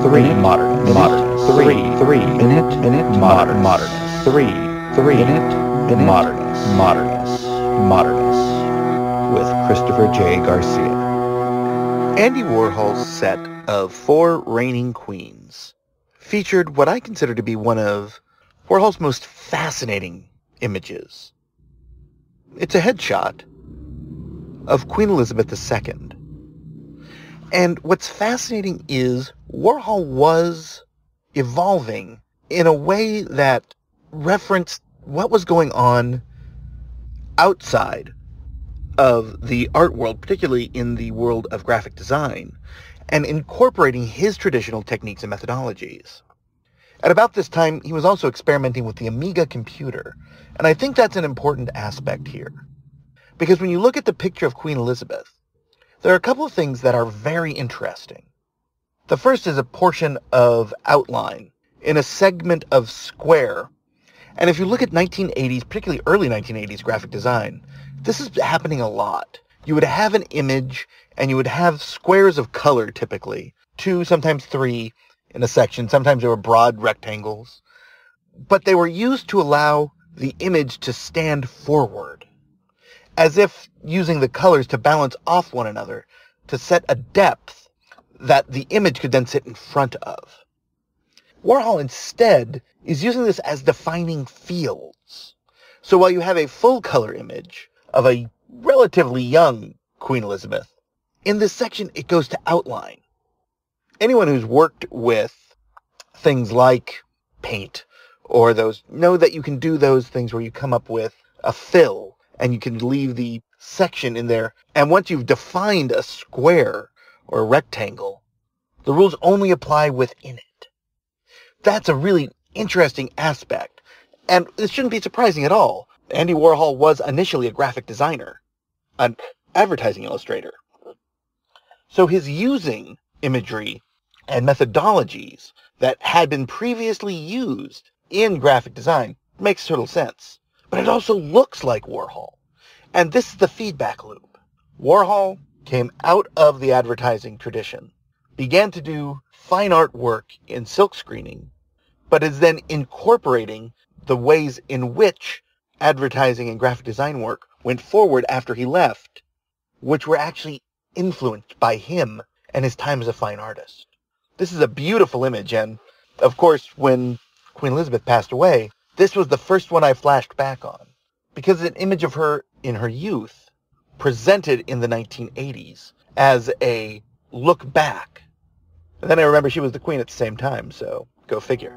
minute modernist, 3 minute modernist, 3 minute modernist, with Christopher J. Garcia. Andy Warhol's set of 4 Reigning Queens featured what I consider to be one of Warhol's most fascinating images. It's a headshot of Queen Elizabeth II. And what's fascinating is Warhol was evolving in a way that referenced what was going on outside of the art world, particularly in the world of graphic design, and incorporating his traditional techniques and methodologies. At about this time, he was also experimenting with the Amiga computer, and I think that's an important aspect here. Because when you look at the picture of Queen Elizabeth, there are a couple of things that are very interesting. The first is a portion of outline in a segment of square. And if you look at 1980s, particularly early 1980s graphic design, this is happening a lot. You would have an image, and you would have squares of color, typically. 2, sometimes 3 in a section. Sometimes they were broad rectangles. But they were used to allow the image to stand forward, as if using the colors to balance off one another, to set a depth that the image could then sit in front of. Warhol instead is using this as defining fields. So while you have a full color image of a relatively young Queen Elizabeth, in this section it goes to outline. Anyone who's worked with things like paint or those know that you can do those things where you come up with a fill and you can leave the section in there. And once you've defined a square or a rectangle, the rules only apply within it. That's a really interesting aspect. And it shouldn't be surprising at all. Andy Warhol was initially a graphic designer, an advertising illustrator. So his using imagery and methodologies that had been previously used in graphic design makes total sense. But it also looks like Warhol. And this is the feedback loop. Warhol came out of the advertising tradition, began to do fine art work in silk screening, but is then incorporating the ways in which advertising and graphic design work went forward after he left, which were actually influenced by him and his time as a fine artist. This is a beautiful image, and of course, when Queen Elizabeth passed away, this was the first one I flashed back on, because it's an image of her in her youth, presented in the 1980s as a look back. And then I remember she was the queen at the same time, so go figure.